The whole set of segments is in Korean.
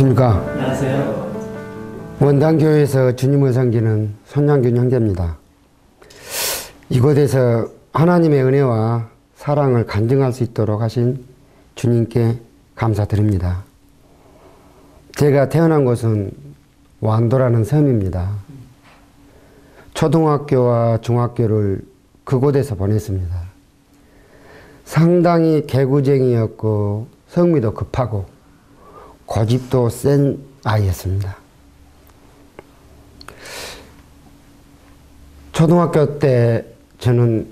안녕하십니까. 안녕하세요. 원당교회에서 주님을 섬기는 손양균 형제입니다. 이곳에서 하나님의 은혜와 사랑을 간증할 수 있도록 하신 주님께 감사드립니다. 제가 태어난 곳은 완도라는 섬입니다. 초등학교와 중학교를 그곳에서 보냈습니다. 상당히 개구쟁이였고 성미도 급하고 고집도 센 아이였습니다. 초등학교 때 저는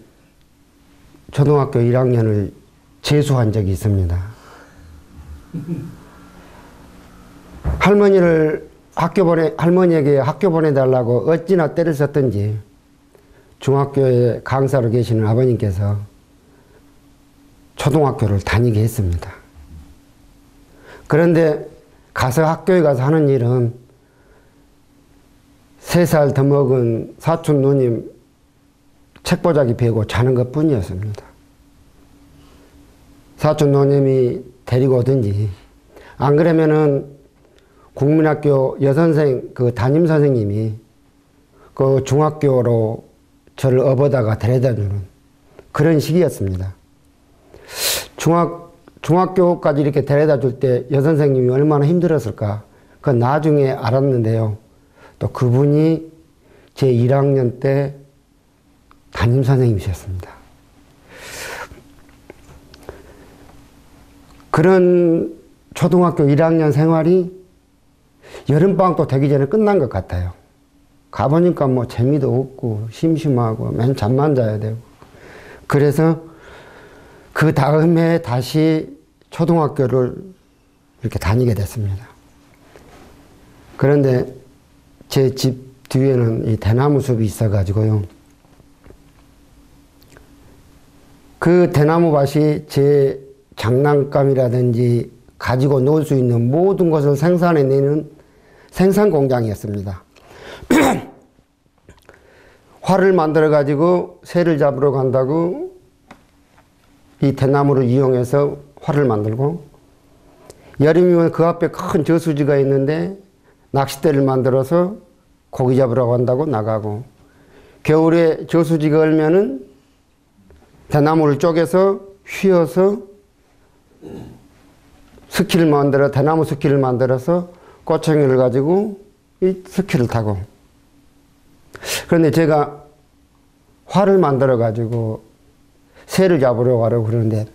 초등학교 1학년을 재수한 적이 있습니다. 할머니에게 학교 보내달라고 어찌나 때를 썼던지 중학교에 강사로 계시는 아버님께서 초등학교를 다니게 했습니다. 그런데 학교에 가서 하는 일은 3살 더 먹은 사촌 누님 책보자기 베고 자는 것 뿐이었습니다. 사촌 누님이 데리고 오든지 안 그러면은 국민학교 여선생 그 담임 선생님이 그 중학교로 저를 업어다가 데려다주는 그런 시기였습니다. 중학교까지 이렇게 데려다 줄 때 여선생님이 얼마나 힘들었을까 그건 나중에 알았는데요. 또 그분이 제 1학년 때 담임선생님이셨습니다. 그런 초등학교 1학년 생활이 여름방학도 되기 전에 끝난 것 같아요. 가보니까 뭐 재미도 없고 심심하고 맨 잠만 자야 되고 그래서 그 다음에 다시 초등학교를 이렇게 다니게 됐습니다. 그런데 제 집 뒤에는 이 대나무 숲이 있어가지고요. 그 대나무 밭이 제 장난감이라든지 가지고 놀 수 있는 모든 것을 생산해내는 생산 공장이었습니다. 활을 만들어가지고 새를 잡으러 간다고 이 대나무를 이용해서 활을 만들고 여름이면 그 앞에 큰 저수지가 있는데 낚싯대를 만들어서 고기 잡으러 간다고 나가고 겨울에 저수지가 얼면은 대나무를 쪼개서 휘어서 스키를 만들어 대나무 스키를 만들어서 꼬챙이를 가지고 이 스키를 타고 그런데 제가 활을 만들어 가지고 새를 잡으러 가려고 그러는데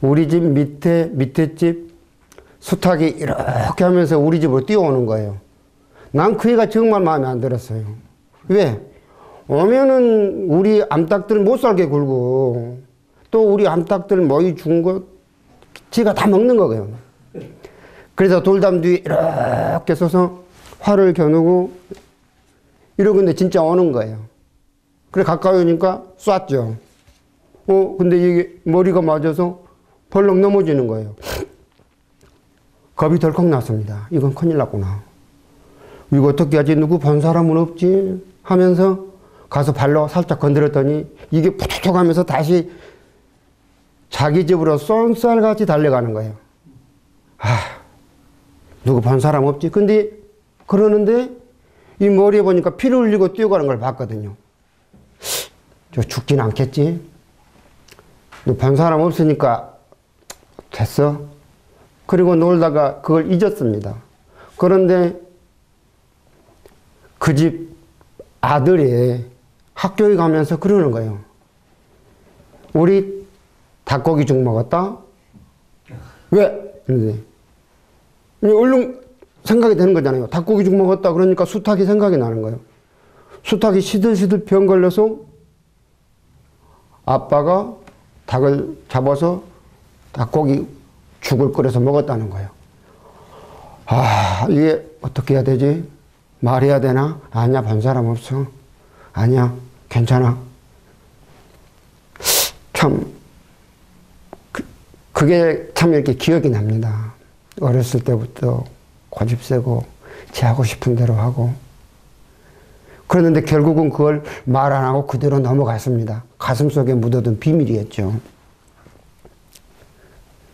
우리 집 밑에 집 수탉이 이렇게 하면서 우리 집으로 뛰어오는 거예요. 난 그 애가 정말 마음에 안 들었어요. 왜? 오면은 우리 암탉들 못 살게 굴고 또 우리 암탉들 모이 준 거 지가 다 먹는 거예요. 그래서 돌담 뒤에 이렇게 서서 활을 겨누고 이러고 근데 진짜 오는 거예요. 그래 가까이 오니까 쐈죠. 근데 이게 머리가 맞아서 벌렁 넘어지는 거예요. 겁이 덜컥 났습니다. 이건 큰일 났구나. 이거 어떻게 하지? 누구 본 사람은 없지? 하면서 가서 발로 살짝 건드렸더니 이게 푸툭 하면서 다시 자기 집으로 쏜살같이 달려가는 거예요. 누구 본 사람 없지? 근데 그러는데 이 머리에 보니까 피를 흘리고 뛰어가는 걸 봤거든요. 저 죽진 않겠지? 너 본 사람 없으니까 됐어. 그리고 놀다가 그걸 잊었습니다. 그런데 그 집 아들이 학교에 가면서 그러는 거예요. 우리 닭고기 죽 먹었다? 왜? 이러는데 얼른 생각이 되는 거잖아요. 닭고기 죽 먹었다 그러니까 수탉이 생각이 나는 거예요. 수탉이 시들시들 병 걸려서 아빠가 닭을 잡아서 닭고기 죽을 끓여서 먹었다는 거예요. 이게 어떻게 해야 되지? 말해야 되나? 아니야, 본 사람 없어. 아니야, 괜찮아. 참, 그게 참 이렇게 기억이 납니다. 어렸을 때부터 고집 세고, 제 하고 싶은 대로 하고. 그랬는데 결국은 그걸 말 안 하고 그대로 넘어갔습니다. 가슴 속에 묻어둔 비밀이었죠.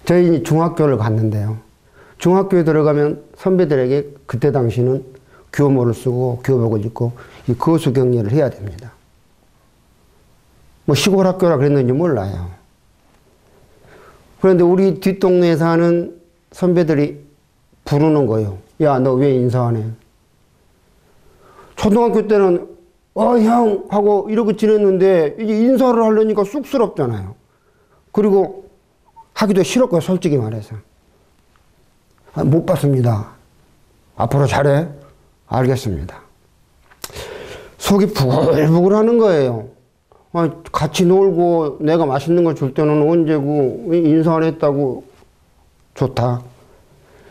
저희 중학교를 갔는데요. 중학교에 들어가면 선배들에게 그때 당시는 교모를 쓰고 교복을 입고 이 거수 경례를 해야 됩니다. 뭐 시골 학교라 그랬는지 몰라요. 그런데 우리 뒷동네에 사는 선배들이 부르는 거예요. 야, 너 왜 인사 안 해? 초등학교 때는 형 하고 이러고 지냈는데 이제 인사를 하려니까 쑥스럽잖아요. 그리고 하기도 싫었고요, 솔직히 말해서. 못 봤습니다. 앞으로 잘해. 알겠습니다. 속이 부글부글 하는 거예요. 같이 놀고 내가 맛있는 걸 줄 때는 언제고 인사 안 했다고. 좋다.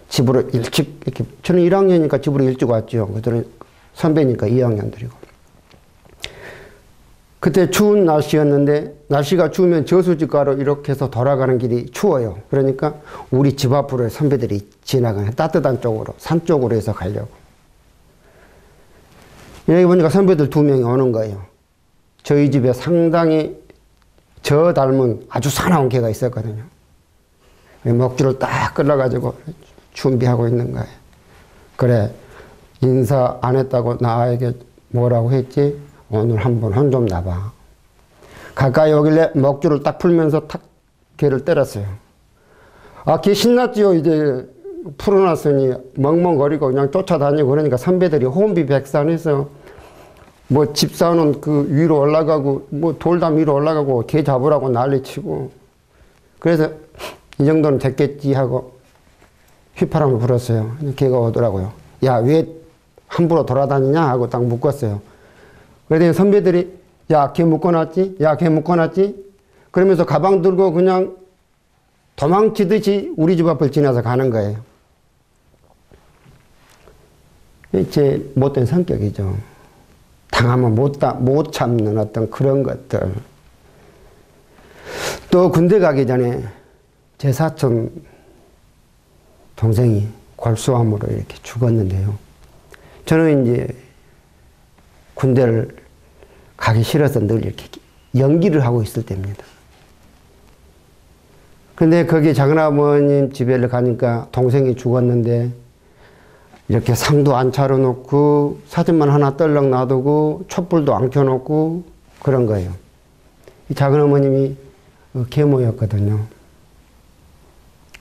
집으로 일찍 이렇게, 저는 1학년이니까 집으로 일찍 왔죠. 그들은 선배니까 2학년들이고. 그때 추운 날씨였는데 날씨가 추우면 저수지가로 이렇게 해서 돌아가는 길이 추워요. 그러니까 우리 집 앞으로 선배들이 지나가는 따뜻한 쪽으로, 산 쪽으로 해서 가려고. 여기 보니까 선배들 2명이 오는 거예요. 저희 집에 상당히 저 닮은 아주 사나운 개가 있었거든요. 먹줄을 딱 끌어가지고 준비하고 있는 거예요. 그래, 인사 안 했다고 나에게 뭐라고 했지? 오늘 한번 혼 좀 나봐. 가까이 오길래 먹줄을 딱 풀면서 탁 개를 때렸어요. 개 신났지요. 이제 풀어놨으니 멍멍거리고 그냥 쫓아다니고. 그러니까 선배들이 혼비백산해서 뭐 집사는 그 위로 올라가고 뭐 돌담 위로 올라가고 개 잡으라고 난리치고. 그래서 이 정도는 됐겠지 하고 휘파람을 불었어요. 개가 오더라고요. 야, 왜 함부로 돌아다니냐 하고 딱 묶었어요. 그랬더니 선배들이 야, 걔 묶어놨지? 야, 걔 묶어놨지? 그러면서 가방 들고 그냥 도망치듯이 우리 집 앞을 지나서 가는 거예요. 제 못된 성격이죠. 당하면 못 참는 어떤 그런 것들. 또 군대 가기 전에 제 사촌 동생이 골수암으로 이렇게 죽었는데요. 저는 이제 군대를 가기 싫어서 늘 이렇게 연기를 하고 있을 때입니다. 근데 거기 작은아버님 집에 가니까 동생이 죽었는데 이렇게 상도 안 차려놓고 사진만 하나 떨렁 놔두고 촛불도 안 켜놓고 그런 거예요. 이 작은어머님이 계모였거든요.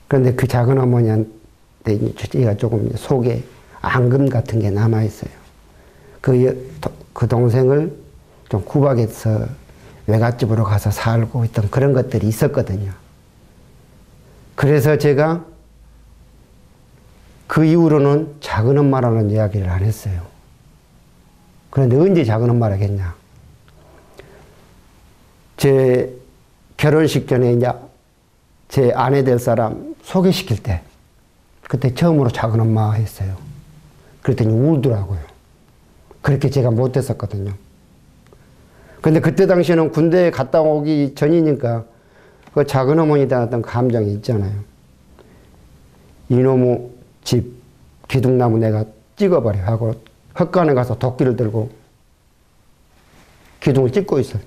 그런데 그 작은어머니한테 제가 조금 속에 앙금 같은 게 남아있어요. 그 동생을 좀 구박해서 외갓집으로 가서 살고 있던 그런 것들이 있었거든요. 그래서 제가 그 이후로는 작은엄마라는 이야기를 안 했어요. 그런데 언제 작은엄마라고 했냐. 제 결혼식 전에 이제 제 아내 될 사람 소개시킬 때 그때 처음으로 작은엄마 했어요. 그랬더니 울더라고요. 그렇게 제가 못했었거든요. 근데 그때 당시에는 군대에 갔다 오기 전이니까 그 작은어머니에 대한 어떤 감정이 있잖아요. 이놈의 집 기둥나무 내가 찍어버려 하고 헛간에 가서 도끼를 들고 기둥을 찍고 있어요.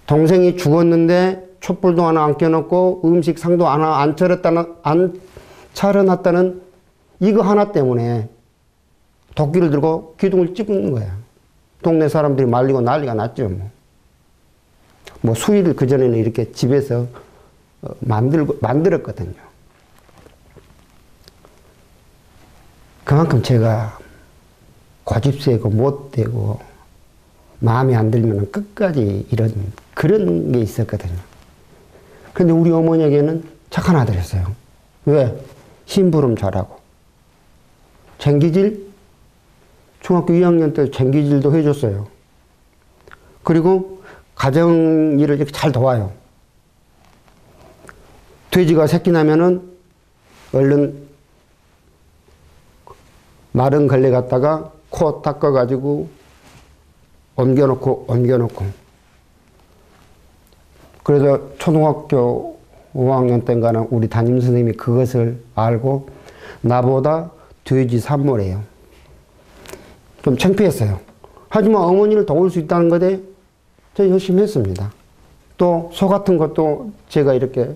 동생이 죽었는데 촛불도 하나 안 켜놓고 음식 상도 하나 안 차려놨다는 이거 하나 때문에 도끼를 들고 기둥을 찍는 거야. 동네 사람들이 말리고 난리가 났죠. 뭐 수의를 그전에는 이렇게 집에서 만들었거든요. 그만큼 제가 고집세고 못되고 마음에 안 들면 끝까지 그런 게 있었거든요. 그런데 우리 어머니에게는 착한 아들이었어요. 왜? 심부름 잘하고. 쟁기질? 중학교 2학년 때 쟁기질도 해줬어요. 그리고 가정일을 이렇게 잘 도와요. 돼지가 새끼 나면은 얼른 마른 걸레 갖다가 코 닦아가지고 옮겨놓고. 그래서 초등학교 5학년 때인가는 우리 담임선생님이 그것을 알고 나보다 돼지 산모래요. 좀 창피했어요. 하지만 어머니를 도울 수 있다는 것에 제가 열심히 했습니다. 또 소 같은 것도 제가 이렇게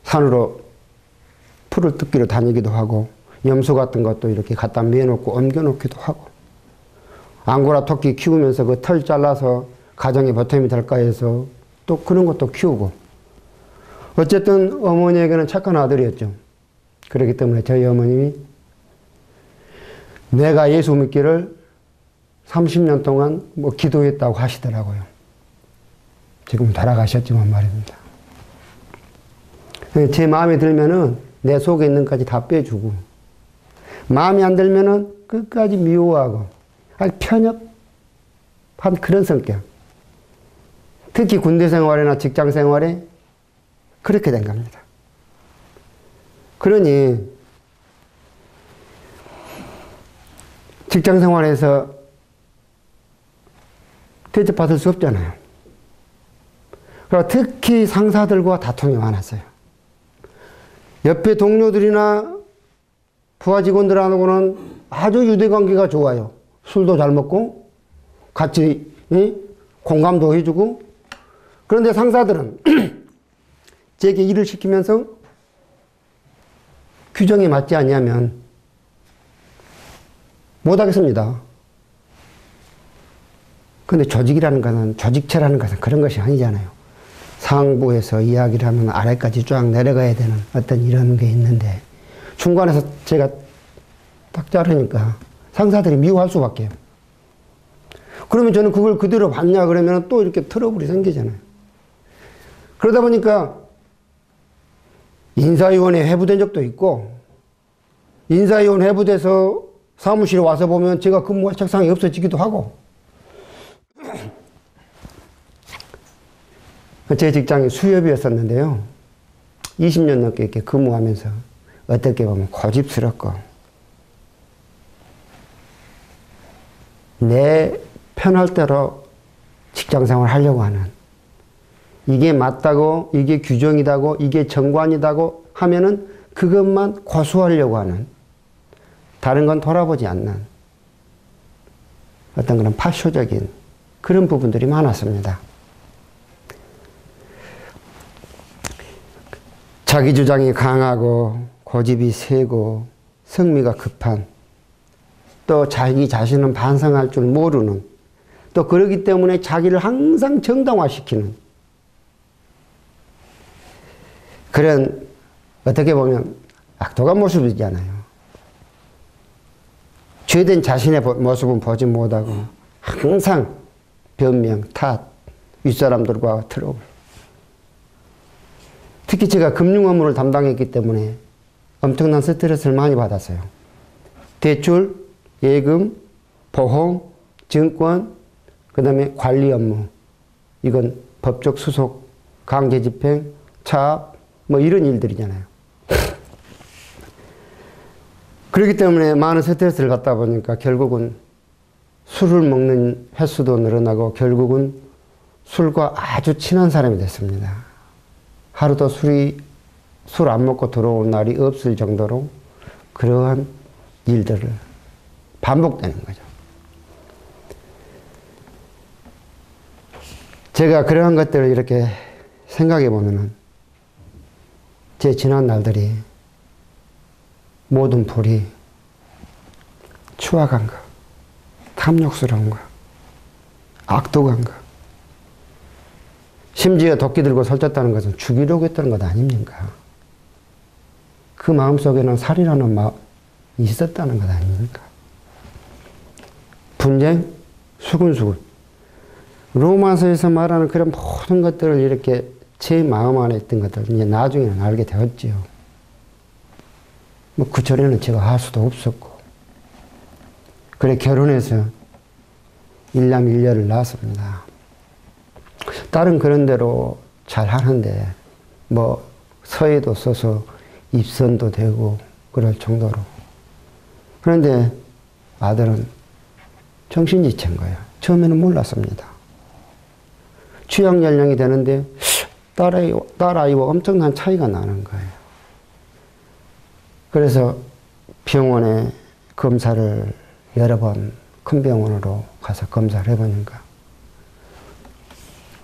산으로 풀을 뜯기로 다니기도 하고 염소 같은 것도 이렇게 갖다 매놓고 옮겨놓기도 하고 앙고라 토끼 키우면서 그 털 잘라서 가정의 보탬이 될까 해서 또 그런 것도 키우고 어쨌든 어머니에게는 착한 아들이었죠. 그렇기 때문에 저희 어머님이 내가 예수 믿기를 30년 동안 뭐 기도했다고 하시더라고요. 지금 돌아가셨지만 말입니다. 제 마음에 들면은 내 속에 있는 것까지 다 빼주고 마음에 안 들면은 끝까지 미워하고 아주 편협한 그런 성격. 특히 군대 생활이나 직장 생활에 그렇게 된 겁니다. 그러니 직장 생활에서 대접받을 수 없잖아요. 그리고 특히 상사들과 다툼이 많았어요. 옆에 동료들이나 부하 직원들하고는 아주 유대관계가 좋아요. 술도 잘 먹고 같이 공감도 해주고 그런데 상사들은 제게 일을 시키면서 규정에 맞지 않냐면 못하겠습니다. 근데 조직이라는 것은 조직체라는 것은 그런 것이 아니잖아요. 상부에서 이야기를 하면 아래까지 쫙 내려가야 되는 어떤 이런 게 있는데 중간에서 제가 딱 자르니까 상사들이 미워할 수밖에. 그러면 저는 그걸 그대로 받냐 그러면 또 이렇게 트러블이 생기잖아요. 그러다 보니까 인사위원회 회부된 적도 있고 인사위원 회부돼서 사무실에 와서 보면 제가 근무할 책상이 없어지기도 하고 제 직장이 수협이었었는데요. 20년 넘게 이렇게 근무하면서 어떻게 보면 고집스럽고 내 편할 대로 직장 생활을 하려고 하는 이게 맞다고 이게 규정이다고 이게 정관이다고 하면은 그것만 고수하려고 하는 다른 건 돌아보지 않는 어떤 그런 파쇼적인 그런 부분들이 많았습니다. 자기 주장이 강하고 고집이 세고 성미가 급한 또 자기 자신은 반성할 줄 모르는 또 그러기 때문에 자기를 항상 정당화시키는 그런 어떻게 보면 악독한 모습이잖아요. 죄된 자신의 모습은 보지 못하고 항상 변명, 탓, 윗사람들과 트러블. 특히 제가 금융 업무를 담당했기 때문에 엄청난 스트레스를 많이 받았어요. 대출, 예금, 보험, 증권, 그 다음에 관리 업무. 이건 법적 수속, 강제 집행, 차압, 뭐 이런 일들이잖아요. 그렇기 때문에 많은 스트레스를 받다 보니까 결국은 술을 먹는 횟수도 늘어나고 결국은 술과 아주 친한 사람이 됐습니다. 하루도 술 안 먹고 들어온 날이 없을 정도로 그러한 일들을 반복되는 거죠. 제가 그러한 것들을 이렇게 생각해 보면은 제 지난 날들이 모든 불이 추악한 거, 탐욕스러운 거, 악독한 거, 심지어 도끼 들고 설쳤다는 것은 죽이려고 했다는 것 아닙니까? 그 마음속에는 살이라는 마음이 있었다는 것 아닙니까? 분쟁, 수군수군. 로마서에서 말하는 그런 모든 것들을 이렇게 제 마음 안에 있던 것들 이제 나중에는 알게 되었지요. 뭐 그전에는 제가 할 수도 없었고 그래 결혼해서 일남일녀를 낳았습니다. 딸은 그런 대로 잘 하는데 뭐 서예도 써서 입선도 되고 그럴 정도로. 그런데 아들은 정신지체인 거예요. 처음에는 몰랐습니다. 취학 연령이 되는데 딸아이와 엄청난 차이가 나는 거예요. 그래서 병원에 검사를 여러 번 큰 병원으로 가서 검사를 해보니까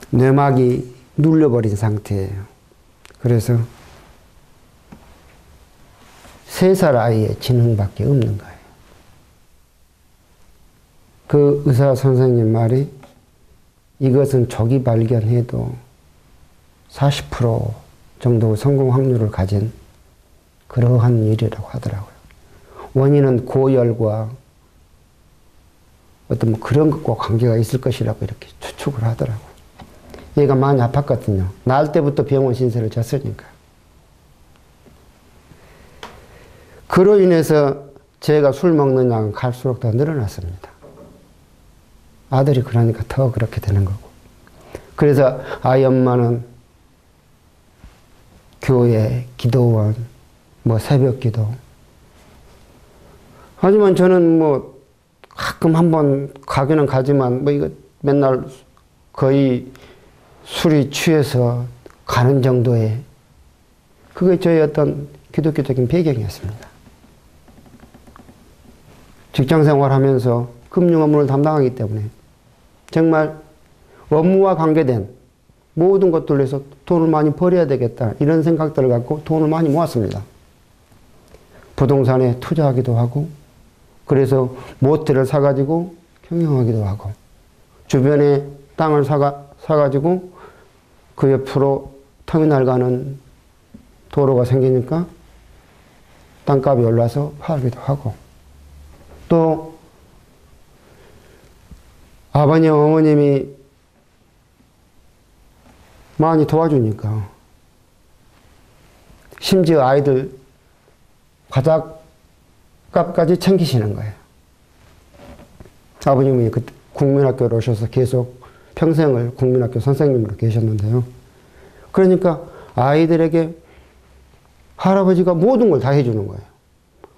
뇌막이 눌려버린 상태예요. 그래서 3살 아이의 지능밖에 없는 거예요. 그 의사 선생님 말이 이것은 조기 발견해도 40% 정도 성공 확률을 가진 그러한 일이라고 하더라고요. 원인은 고열과 어떤 뭐 그런 것과 관계가 있을 것이라고 이렇게 추측을 하더라고요. 얘가 많이 아팠거든요. 날 때부터 병원 신세를 졌으니까. 그로 인해서 제가 술 먹는 양은 갈수록 더 늘어났습니다. 아들이 그러니까 더 그렇게 되는 거고. 그래서 아이 엄마는 교회, 기도원, 뭐 새벽 기도. 하지만 저는 뭐 가끔 한번 가기는 가지만 뭐 이거 맨날 거의 술이 취해서 가는 정도의 그게 저의 어떤 기독교적인 배경이었습니다. 직장 생활하면서 금융 업무를 담당하기 때문에 정말 업무와 관계된 모든 것들로 해서 돈을 많이 벌어야 되겠다 이런 생각들을 갖고 돈을 많이 모았습니다. 부동산에 투자하기도 하고 그래서 모텔을 사가지고 경영하기도 하고 주변에 땅을 사가지고 그 옆으로 터미널 가는 도로가 생기니까 땅값이 올라서 팔기도 하고 또 아버님 어머님이 많이 도와주니까 심지어 아이들 과자값까지 챙기시는 거예요. 아버님이 그때 국민학교로 오셔서 계속 평생을 국민학교 선생님으로 계셨는데요. 그러니까 아이들에게 할아버지가 모든 걸 다 해주는 거예요.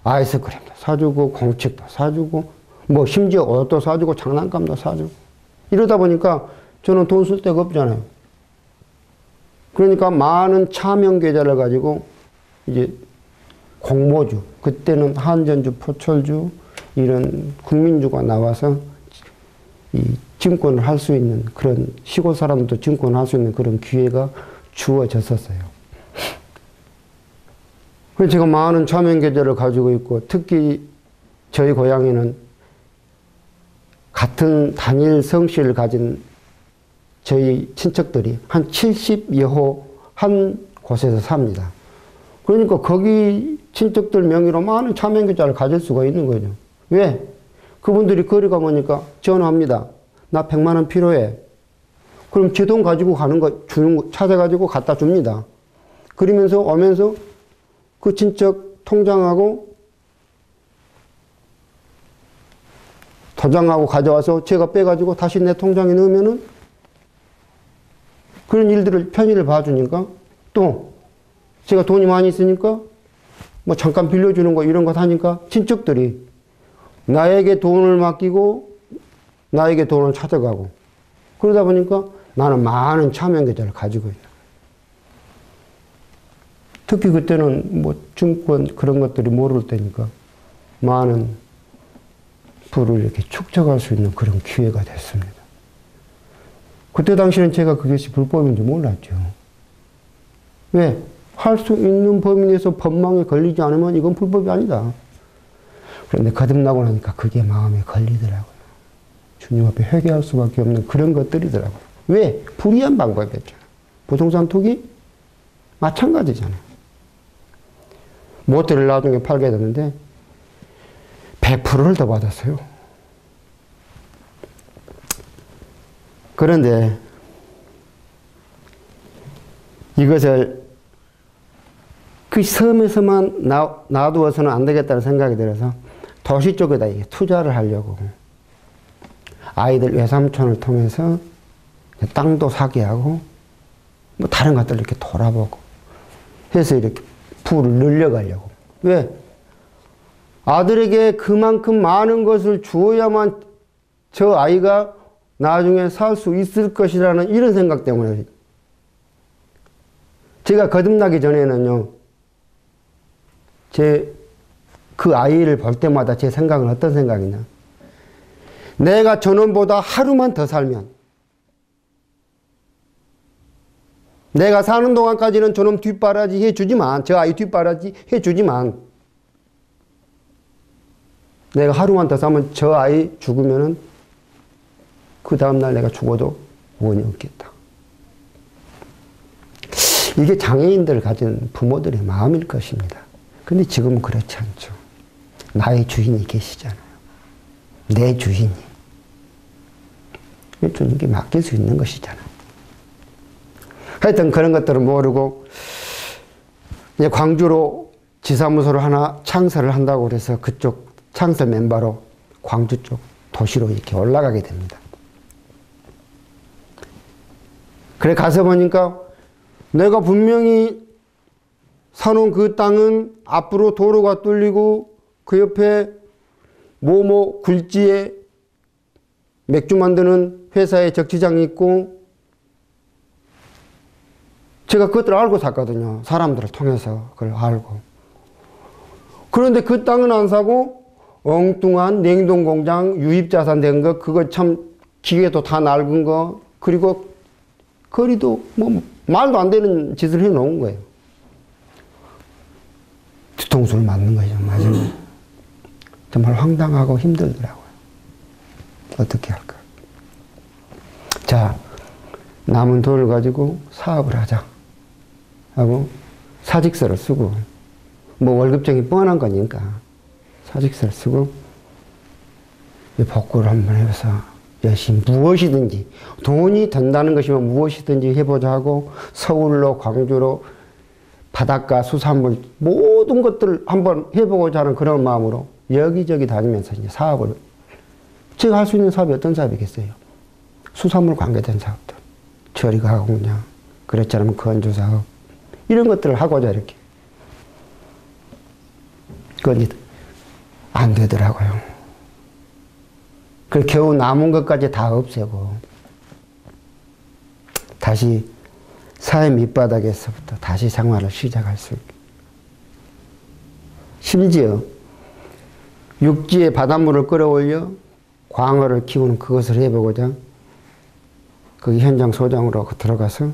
아이스크림도 사주고 공책도 사주고 뭐 심지어 옷도 사주고 장난감도 사주고 이러다 보니까 저는 돈 쓸 데가 없잖아요. 그러니까 많은 차명 계좌를 가지고 이제 공모주, 그때는 한전주, 포철주 이런 국민주가 나와서 이 증권을 할 수 있는 그런 시골 사람도 증권을 할 수 있는 그런 기회가 주어졌었어요. 그래서 제가 많은 차명 계좌를 가지고 있고 특히 저희 고향에는 같은 단일 성씨를 가진 저희 친척들이 한 70여 호 한 곳에서 삽니다. 그러니까 거기 친척들 명의로 많은 차명계좌를 가질 수가 있는 거죠. 왜? 그분들이 거리가 머니까 전화합니다. 나 100만 원 필요해. 그럼 제 돈 가지고 가는 거, 찾아가지고 갖다 줍니다. 그러면서 오면서 그 친척 통장하고 도장하고 가져와서 제가 빼가지고 다시 내 통장에 넣으면은 그런 일들을 편의를 봐주니까 또 제가 돈이 많이 있으니까 뭐 잠깐 빌려주는 거 이런 거 하니까 친척들이 나에게 돈을 맡기고 나에게 돈을 찾아가고 그러다 보니까 나는 많은 차명계좌를 가지고 있는 거예요. 특히 그때는 뭐 증권 그런 것들이 모를 때니까 많은 부를 이렇게 축적할 수 있는 그런 기회가 됐습니다. 그때 당시는 제가 그것이 불법인지 몰랐죠. 왜? 할 수 있는 범위 내에서 법망에 걸리지 않으면 이건 불법이 아니다. 그런데 거듭나고 나니까 그게 마음에 걸리더라고요. 주님 앞에 회개할 수밖에 없는 그런 것들이더라고요. 왜? 불이한 방법이었잖아요. 부동산 투기? 마찬가지잖아요. 모텔을 나중에 팔게 됐는데 100%를 더 받았어요. 그런데 이것을 그 섬에서만 놔두어서는 안 되겠다는 생각이 들어서 도시 쪽에다 투자를 하려고 아이들 외삼촌을 통해서 땅도 사게 하고 뭐 다른 것들 이렇게 돌아보고 해서 이렇게 부를 늘려가려고. 왜? 아들에게 그만큼 많은 것을 주어야만 저 아이가 나중에 살 수 있을 것이라는 이런 생각 때문에 제가 거듭나기 전에는요, 그 아이를 볼 때마다 제 생각은 어떤 생각이냐. 내가 저놈보다 하루만 더 살면, 내가 사는 동안까지는 저놈 뒷바라지 해주지만, 저 아이 뒷바라지 해주지만, 내가 하루만 더 싸면 저 아이 죽으면은 그 다음날 내가 죽어도 원이 없겠다. 이게 장애인들 가진 부모들의 마음일 것입니다. 근데 지금은 그렇지 않죠. 나의 주인이 계시잖아요. 내 주인이. 주님께 맡길 수 있는 것이잖아요. 하여튼 그런 것들을 모르고 이제 광주로 지사무소를 하나 창설을 한다고 그래서 그쪽 창설 멤버로 광주 쪽 도시로 이렇게 올라가게 됩니다. 그래 가서 보니까 내가 분명히 사놓은 그 땅은 앞으로 도로가 뚫리고 그 옆에 뭐뭐 굴지에 맥주 만드는 회사의 적치장이 있고 제가 그것들을 알고 샀거든요. 사람들을 통해서 그걸 알고. 그런데 그 땅은 안 사고 엉뚱한 냉동공장 유입자산 된 거 그거 참 기계도 다 낡은 거 그리고 거리도 뭐 말도 안 되는 짓을 해놓은 거예요. 뒤통수를 맞는 거죠. 맞으면 정말 황당하고 힘들더라고요. 어떻게 할까? 자, 남은 돈을 가지고 사업을 하자 하고 사직서를 쓰고 뭐 월급쟁이 뻔한 거니까 사직서를 쓰고 복구를 한번 해서 열심히 무엇이든지 돈이 된다는 것이면 무엇이든지 해보자 하고 서울로 광주로 바닷가 수산물 모든 것들을 한번 해보고자 하는 그런 마음으로 여기저기 다니면서 이제 사업을 제가 할 수 있는 사업이 어떤 사업이겠어요? 수산물 관계된 사업들 처리가 하고 그냥 그렇지 않으면 건조 사업 이런 것들을 하고자 이렇게 그건 안 되더라고요. 그 겨우 남은 것까지 다 없애고 다시 사회 밑바닥에서부터 다시 생활을 시작할 수 있게. 심지어 육지에 바닷물을 끌어올려 광어를 키우는 그것을 해보고자 그 현장 소장으로 들어가서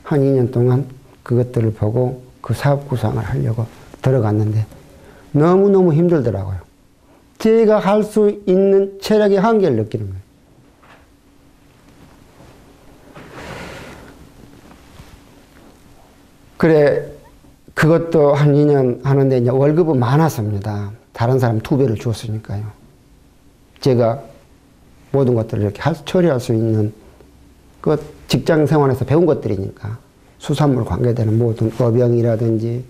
한 2년 동안 그것들을 보고 그 사업 구상을 하려고 들어갔는데 너무너무 힘들더라고요. 제가 할 수 있는 체력의 한계를 느끼는 거예요. 그래, 그것도 한 2년 하는데 이제 월급은 많았습니다. 다른 사람 2배를 주었으니까요. 제가 모든 것들을 이렇게 처리할 수 있는 그 직장 생활에서 배운 것들이니까 수산물 관계되는 모든 업영이라든지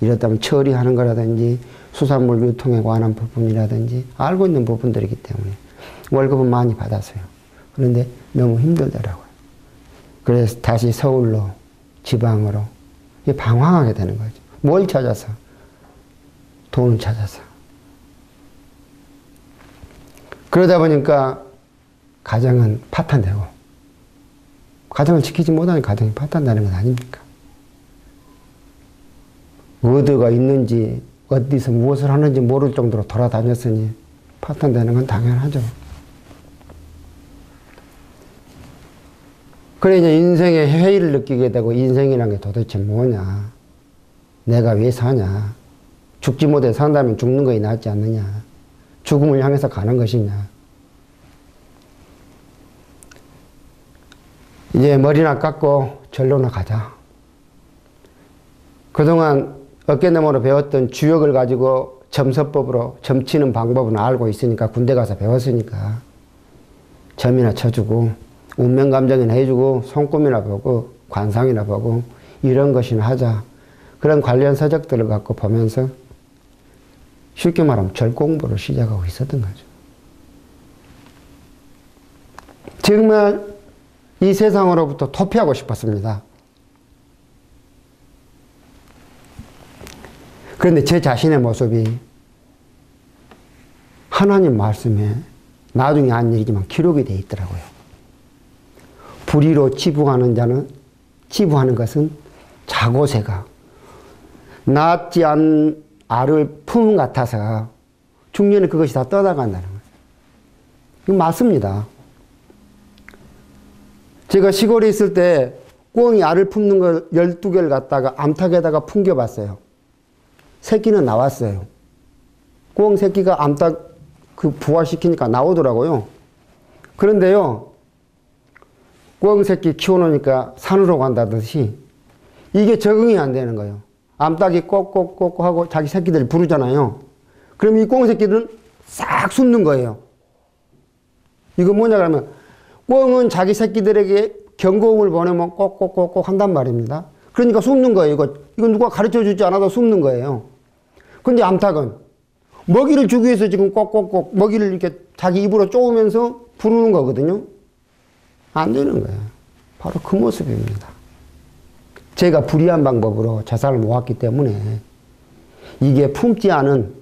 이렇다면 처리하는 거라든지 수산물 유통에 관한 부분이라든지 알고 있는 부분들이기 때문에 월급은 많이 받았어요. 그런데 너무 힘들더라고요. 그래서 다시 서울로 지방으로 방황하게 되는 거죠. 뭘 찾아서? 돈을 찾아서. 그러다 보니까 가정은 파탄되고 가정을 지키지 못하는 가정이 파탄나는 건 아닙니까? 어디가 있는지 어디서 무엇을 하는지 모를 정도로 돌아다녔으니 파탄되는 건 당연하죠. 그래 이제 인생의 회의를 느끼게 되고 인생이란 게 도대체 뭐냐? 내가 왜 사냐? 죽지 못해 산다면 죽는 것이 낫지 않느냐? 죽음을 향해서 가는 것이냐? 이제 머리나 깎고 절로나 가자. 그동안 어깨너머로 배웠던 주역을 가지고 점서법으로 점치는 방법은 알고 있으니까 군대 가서 배웠으니까 점이나 쳐주고 운명감정이나 해주고 손금이나 보고 관상이나 보고 이런 것이나 하자. 그런 관련 서적들을 갖고 보면서 쉽게 말하면 절 공부를 시작하고 있었던 거죠. 정말 이 세상으로부터 도피하고 싶었습니다. 그런데 제 자신의 모습이 하나님 말씀에 나중에 한 일이지만 기록이 되어 있더라고요. 불의로 치부하는 자는 치부하는 것은 자고새가 낫지 않은 알을 품 같아서 중년에 그것이 다 떠나간다는 거예요. 이거 맞습니다. 제가 시골에 있을 때 꿩이 알을 품는 걸 12개를 갖다가 암탉에다가 풍겨봤어요. 새끼는 나왔어요. 꿩 새끼가 암탉 그 부화시키니까 나오더라고요. 그런데요, 꿩 새끼 키워놓으니까 산으로 간다듯이 이게 적응이 안 되는 거예요. 암탉이 꼭꼭꼭 하고 자기 새끼들 부르잖아요. 그럼 이 꿩 새끼들은 싹 숨는 거예요. 이거 뭐냐 그러면 꿩은 자기 새끼들에게 경고음을 보내면 꼭꼭꼭꼭 한단 말입니다. 그러니까 숨는 거예요. 이거 누가 가르쳐 주지 않아도 숨는 거예요. 근데 암탉은 먹이를 주기 위해서 지금 꼭꼭꼭 먹이를 이렇게 자기 입으로 쪼으면서 부르는 거거든요. 안 되는 거예요. 바로 그 모습입니다. 제가 불의한 방법으로 자살을 모았기 때문에 이게 품지 않은,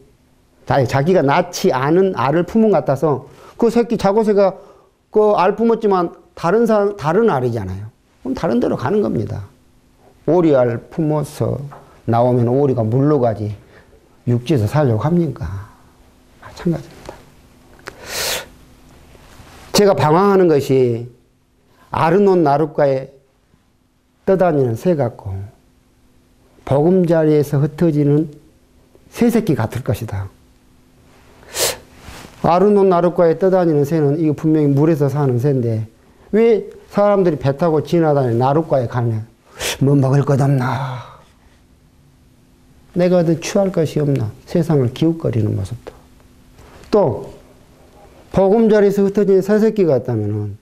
자기가 낳지 않은 알을 품은 것 같아서 그 새끼 자고새가 그 알 품었지만 다른 알이잖아요. 그럼 다른 데로 가는 겁니다. 오리알 품어서 나오면 오리가 물러가지 육지에서 살려고 합니까? 마찬가지입니다. 제가 방황하는 것이 아르논 나룻가에 떠다니는 새 같고 보금자리에서 흩어지는 새새끼 같을 것이다. 아르논 나룻가에 떠다니는 새는 이거 분명히 물에서 사는 새인데 왜 사람들이 배 타고 지나다니는 나룻가에 가면 뭐 먹을 것 없나? 내가 어디 취할 것이 없나? 세상을 기웃거리는 모습도. 또 보금자리에서 흩어진 새새끼가 있다면은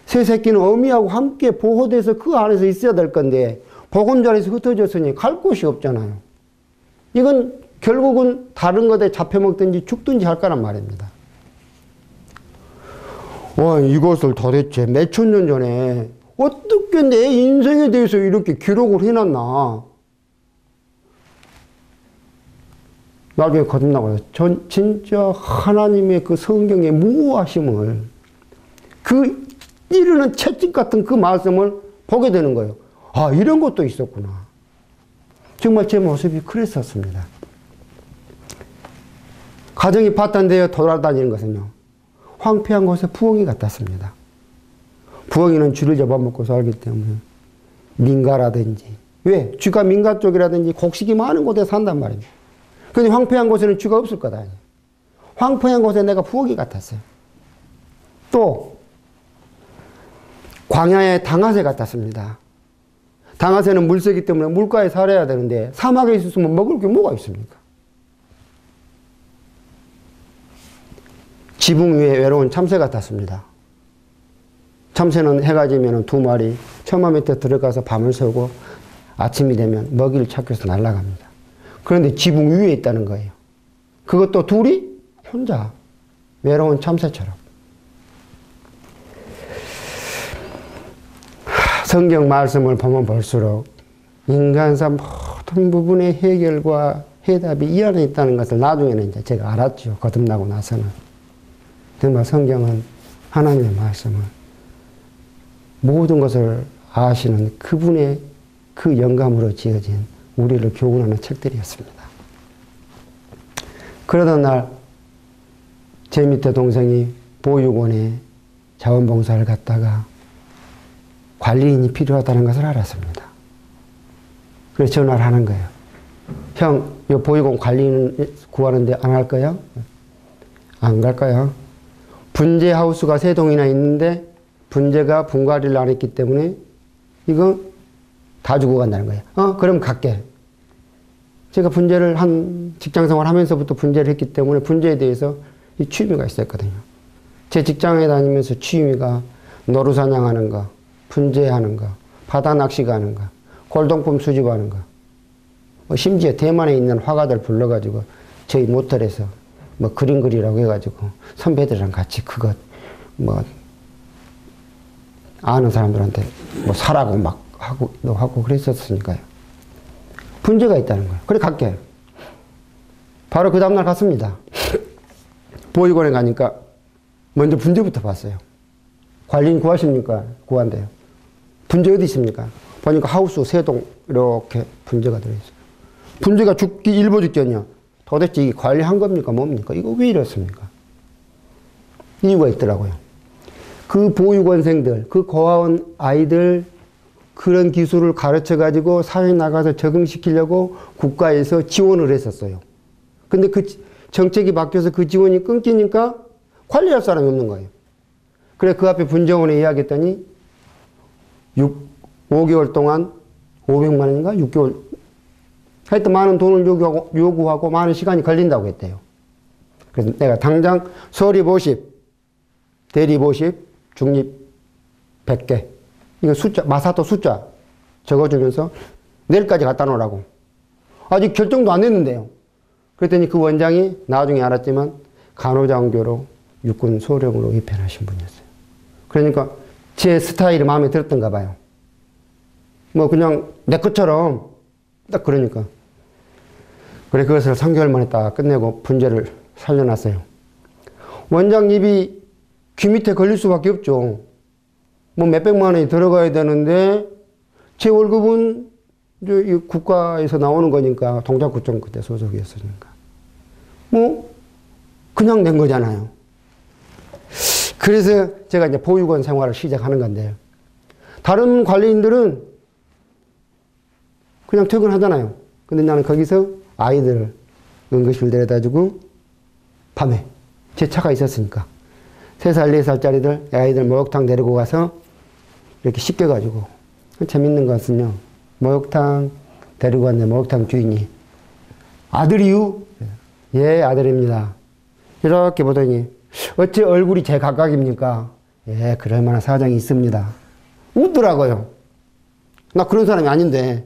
새새끼는 어미하고 함께 보호돼서 그 안에서 있어야 될 건데 보금자리에서 흩어졌으니 갈 곳이 없잖아요. 이건 결국은 다른 것에 잡혀먹든지 죽든지 할 거란 말입니다. 와, 이것을 도대체 몇천 년 전에 어떻게 내 인생에 대해서 이렇게 기록을 해놨나. 나중에 거듭나고 진짜 하나님의 그 성경의 무호하심을, 그 이르는 채찍 같은 그 말씀을 보게 되는 거예요. 아, 이런 것도 있었구나. 정말 제 모습이 그랬었습니다. 가정이 파탄되어 돌아다니는 것은요, 황폐한 곳에 부엉이 같았습니다. 부엉이는 쥐를 잡아먹고 살기 때문에 민가라든지, 왜? 쥐가 민가 쪽이라든지 곡식이 많은 곳에 산단 말입니다. 근데 황폐한 곳에는 쥐가 없을 거다. 황폐한 곳에 내가 부엉이 같았어요. 또 광야의 당아새 같았습니다. 당아새는 물새기 때문에 물가에 살아야 되는데 사막에 있었으면 먹을 게 뭐가 있습니까? 지붕 위에 외로운 참새 같았습니다. 참새는 해가 지면 두 마리 처마 밑에 들어가서 밤을 새고 아침이 되면 먹이를 찾기 위해서 날아갑니다. 그런데 지붕 위에 있다는 거예요. 그것도 둘이 혼자 외로운 참새처럼. 성경 말씀을 보면 볼수록 인간사 모든 부분의 해결과 해답이 이 안에 있다는 것을 나중에는 이제 제가 알았죠. 거듭나고 나서는. 정말 성경은 하나님의 말씀을 모든 것을 아시는 그분의 그 영감으로 지어진 우리를 교훈하는 책들이었습니다. 그러던 날 제 밑에 동생이 보육원에 자원봉사를 갔다가 관리인이 필요하다는 것을 알았습니다. 그래서 전화를 하는 거예요. 형, 이 보육원 관리인 구하는데 안 할 거야? 안 갈 거야? 분재 하우스가 3동이나 있는데 분재가 분갈이를 안 했기 때문에 이거 다 주고 간다는 거예요. 그럼 갈게. 제가 분재를 한 직장생활 하면서부터 분재를 했기 때문에 분재에 대해서 이 취미가 있었거든요. 제 직장에 다니면서 취미가 노루사냥하는 거, 분재하는 거, 바다 낚시 가는 거, 골동품 수집하는 거, 심지어 대만에 있는 화가들 불러가지고 저희 모텔에서 뭐 그림 그리라고 해가지고 선배들이랑 같이 그거 뭐 아는 사람들한테 뭐 사라고 막 하고 그랬었으니까요. 분재가 있다는 거예요. 그래 갈게. 바로 그 다음날 갔습니다. 보육원에 가니까 먼저 분재부터 봤어요. 관리인 구하십니까? 구한대요. 분재 어디 있습니까? 보니까 하우스 3동 이렇게 분재가 들어있어요. 분재가 죽기 일보 직전이야. 도대체 이게 관리한 겁니까? 뭡니까? 이거 왜 이렇습니까? 이유가 있더라고요. 그 보육원생들, 그 고아원 아이들 그런 기술을 가르쳐 가지고 사회에 나가서 적응시키려고 국가에서 지원을 했었어요. 근데 정책이 바뀌어서 그 지원이 끊기니까 관리할 사람이 없는 거예요. 그래 그 앞에 분정원에 이야기했더니 5개월 동안 500만 원인가? 6개월 하여튼 많은 돈을 요구하고 많은 시간이 걸린다고 했대요. 그래서 내가 당장 서립 50, 대립 50, 중립 100개 이거 숫자 마사토 숫자 적어주면서 내일까지 갖다 놓으라고. 아직 결정도 안 했는데요. 그랬더니 그 원장이 나중에 알았지만 간호장교로 육군 소령으로 입편하신 분이었어요. 그러니까 제 스타일이 마음에 들었던가 봐요. 뭐 그냥 내 것처럼 딱 그러니까. 그래 그것을 3개월 만에 딱 끝내고 분재를 살려놨어요. 원장 입이 귀 밑에 걸릴 수밖에 없죠. 뭐 몇백만 원이 들어가야 되는데 제 월급은 이제 국가에서 나오는 거니까 동작구청 그때 소속이었으니까 뭐 그냥 낸 거잖아요. 그래서 제가 이제 보육원 생활을 시작하는 건데요. 다른 관리인들은 그냥 퇴근하잖아요. 근데 나는 거기서 아이들 응급실 데려다주고 밤에 제 차가 있었으니까 3살, 4살짜리들 아이들 목욕탕 데리고 가서 이렇게 씻겨가지고 재밌는 것은요. 목욕탕 데리고 왔는데 목욕탕 주인이 아들이유? 예 아들입니다. 이렇게 보더니 어째 얼굴이 제 각각입니까? 예 그럴 만한 사정이 있습니다. 웃더라고요. 나 그런 사람이 아닌데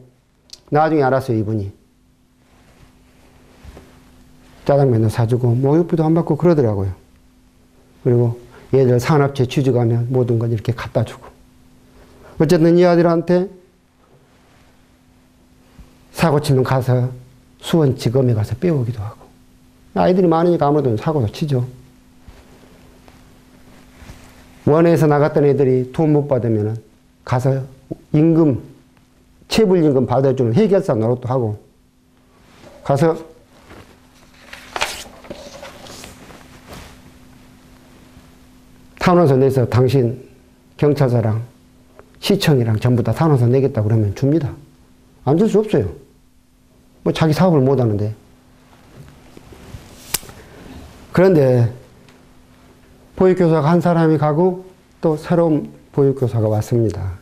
나중에 알았어요 이분이. 짜장면도 사주고 목욕비도 안 받고 그러더라고요. 그리고 얘들 산업체 취직하면 모든 걸 이렇게 갖다 주고. 어쨌든 이 아들한테 사고 치면 가서 수원지검에 가서 빼오기도 하고. 아이들이 많으니까 아무래도 사고도 치죠. 원에서 나갔던 애들이 돈 못 받으면 가서 임금, 체불임금 받아주는 해결사 노릇도 하고 가서 탄원서 내서 당신 경찰서랑 시청이랑 전부 다 탄원서 내겠다 그러면 줍니다. 안 줄 수 없어요. 뭐 자기 사업을 못 하는데. 그런데 보육교사가 한 사람이 가고 또 새로운 보육교사가 왔습니다.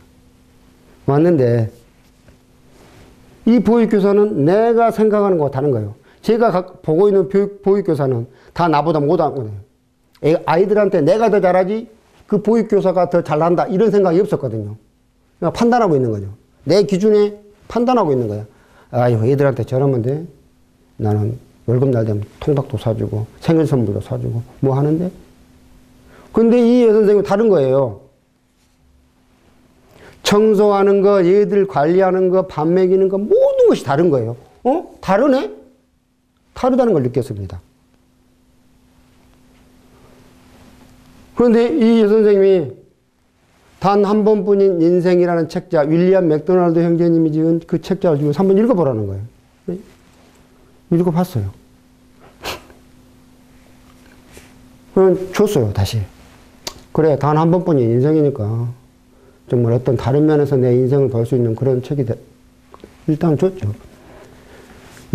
왔는데 이 보육교사는 내가 생각하는 것과 다른 거예요. 제가 보고 있는 보육교사는 다 나보다 못하거든요. 아이들한테 내가 더 잘하지 그 보육교사가 더 잘난다 이런 생각이 없었거든요. 그러니까 판단하고 있는 거죠. 내 기준에 판단하고 있는 거야. 아유 애들한테 저러면 돼. 나는 월급날 되면 통닭도 사주고 생일 선물도 사주고 뭐 하는데 근데 이 여선생님은 다른 거예요. 청소하는 거, 얘들 관리하는 거, 밥 먹이는 거 모든 것이 다른 거예요. 다르네? 다르다는 걸 느꼈습니다. 그런데 이 여선생님이 단 한 번뿐인 인생이라는 책자, 윌리엄 맥도날드 형제님이 지은 그 책자를 주고 한번 읽어보라는 거예요. 읽어봤어요. 그럼 줬어요, 다시. 그래, 단 한 번뿐인 인생이니까 정말 어떤 다른 면에서 내 인생을 볼 수 있는 그런 책이 일단 줬죠.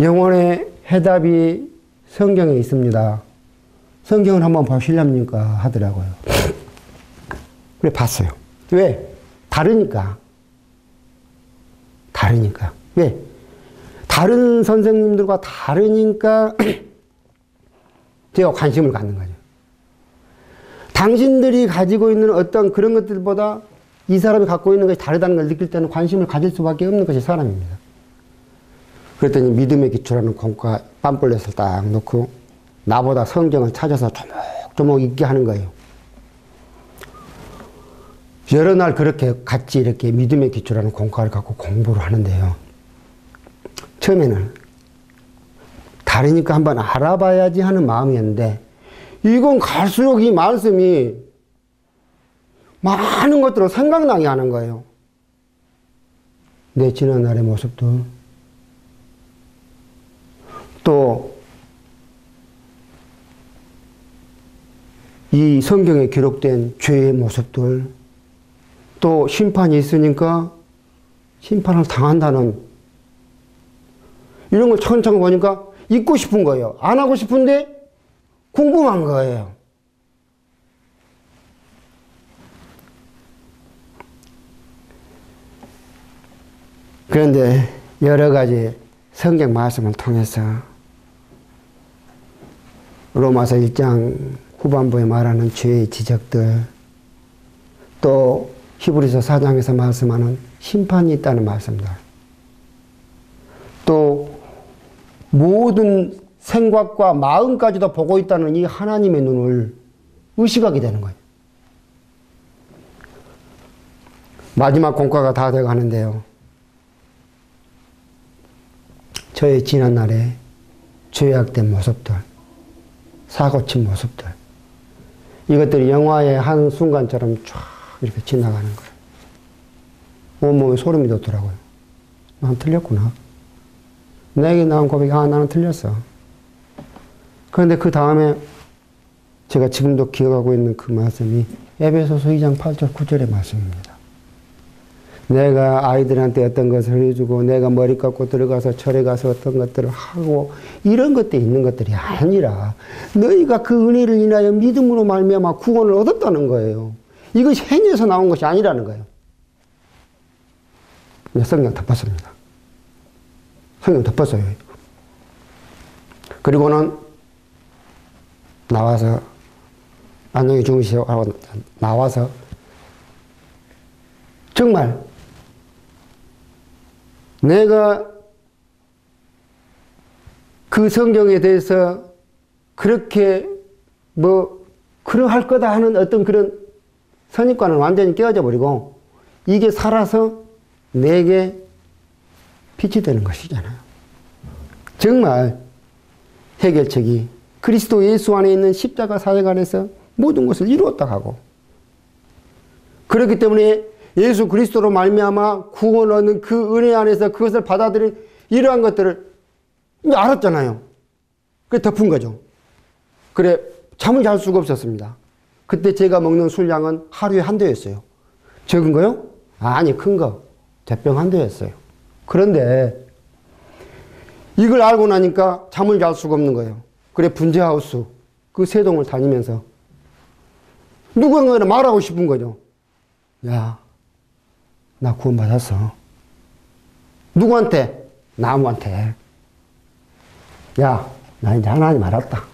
영혼의 해답이 성경에 있습니다. 성경을 한번 보시렵니까? 하더라고요. 그래, 봤어요. 왜? 다르니까. 다르니까. 왜? 다른 선생님들과 다르니까 제가 관심을 갖는 거죠. 당신들이 가지고 있는 어떤 그런 것들보다 이 사람이 갖고 있는 것이 다르다는 걸 느낄 때는 관심을 가질 수밖에 없는 것이 사람입니다. 그랬더니 믿음의 기초라는 공과 팜플렛을 딱 놓고 나보다 성경을 찾아서 조목조목 읽게 하는 거예요. 여러 날 그렇게 같이 이렇게 믿음의 기초라는 공과를 갖고 공부를 하는데요. 처음에는 다르니까 한번 알아봐야지 하는 마음이었는데 이건 갈수록 이 말씀이 많은 것들을 생각나게 하는 거예요. 내 지난날의 모습들, 또 이 성경에 기록된 죄의 모습들, 또 심판이 있으니까 심판을 당한다는 이런 걸 차근차근 보니까 잊고 싶은 거예요. 안 하고 싶은데 궁금한 거예요. 그런데 여러 가지 성경 말씀을 통해서 로마서 1장 후반부에 말하는 죄의 지적들, 또 히브리서 4장에서 말씀하는 심판이 있다는 말씀들, 또 모든 생각과 마음까지도 보고 있다는 이 하나님의 눈을 의식하게 되는 거예요. 마지막 공과가 다 되어 가는데요. 저의 지난날에 죄악된 모습들, 사고친 모습들, 이것들이 영화의 한 순간처럼 쫙 이렇게 지나가는 거예요. 온몸에 소름이 돋더라고요. 난 틀렸구나. 내게 나온 고백이, 나는 틀렸어. 그런데 그 다음에 제가 지금도 기억하고 있는 그 말씀이 에베소서 2장 8절 9절의 말씀입니다. 내가 아이들한테 어떤 것을 해주고 내가 머리 깎고 들어가서 절에 가서 어떤 것들을 하고 이런 것들이 있는 것들이 아니라 너희가 그 은혜를 인하여 믿음으로 말미암아 구원을 얻었다는 거예요. 이것이 행위에서 나온 것이 아니라는 거예요. 성경 덮었습니다. 성경 덮었어요. 그리고는 나와서 안녕히 주무시오 하고 나와서 정말 내가 그 성경에 대해서 그렇게 그러할 거다 하는 어떤 그런 선입관은 완전히 깨어져 버리고 이게 살아서 내게 빛이 되는 것이잖아요. 정말 해결책이 그리스도 예수 안에 있는 십자가 사역 안에서 모든 것을 이루었다 하고, 그렇기 때문에 예수 그리스도로 말미암아 구원 얻는 그 은혜 안에서 그것을 받아들인 이러한 것들을 이제 알았잖아요. 그래 덮은 거죠. 그래 잠을 잘 수가 없었습니다. 그때 제가 먹는 술량은 하루에 한 대였어요. 적은 거요? 아니, 큰 거. 젖병 한 대였어요. 그런데 이걸 알고 나니까 잠을 잘 수가 없는 거예요. 그래 분재하우스 그 세 동을 다니면서 누군가는 말하고 싶은 거죠. 야, 나 구원받았어. 누구한테? 나무한테. 야, 나 이제 하나님 알았다.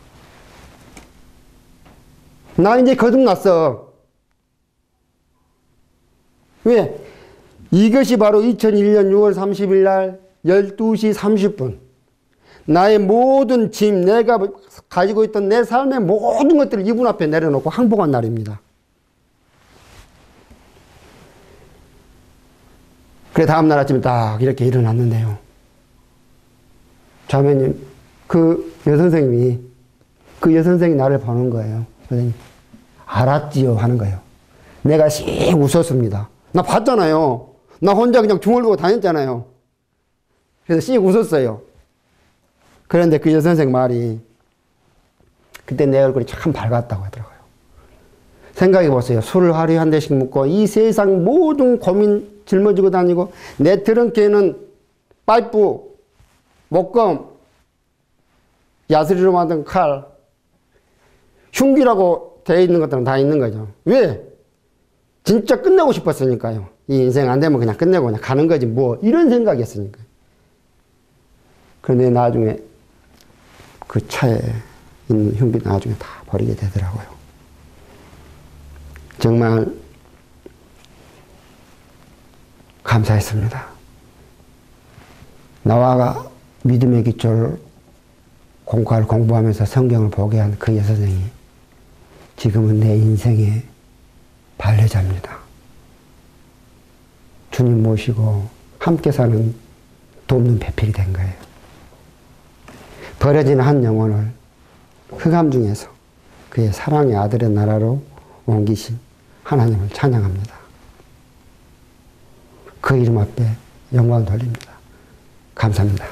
나 이제 거듭났어. 왜? 이것이 바로 2001년 6월 30일 날 12시 30분 나의 모든 짐, 내가 가지고 있던 내 삶의 모든 것들을 이분 앞에 내려놓고 항복한 날입니다. 그래 다음날 아침에 딱 이렇게 일어났는데요. 자매님, 그 여선생님이 나를 보는 거예요. 선생님, 알았지요? 하는 거예요. 내가 씩 웃었습니다. 나 봤잖아요. 나 혼자 그냥 중얼거리고 다녔잖아요. 그래서 씩 웃었어요. 그런데 그 여선생 말이 그때 내 얼굴이 참 밝았다고 하더라고요. 생각해 보세요. 술을 하루에 한 대씩 먹고 이 세상 모든 고민 짊어지고 다니고 내 트렁크에는 파이프, 목검, 야스리로 만든 칼, 흉기라고 되어 있는 것들은 다 있는 거죠. 왜? 진짜 끝내고 싶었으니까요. 이 인생 안 되면 그냥 끝내고 그냥 가는 거지 뭐 이런 생각이었으니까. 그런데 나중에 그 차에 있는 흉기 나중에 다 버리게 되더라고요. 정말 감사했습니다. 나와 믿음의 기초를 공과를 공부하면서 성경을 보게 한 그 여선생이 지금은 내 인생의 반려자입니다. 주님 모시고 함께 사는 돕는 배필이 된 거예요. 버려진 한 영혼을 흑암 중에서 그의 사랑의 아들의 나라로 옮기신 하나님을 찬양합니다. 그 이름 앞에 영광 돌립니다. 감사합니다.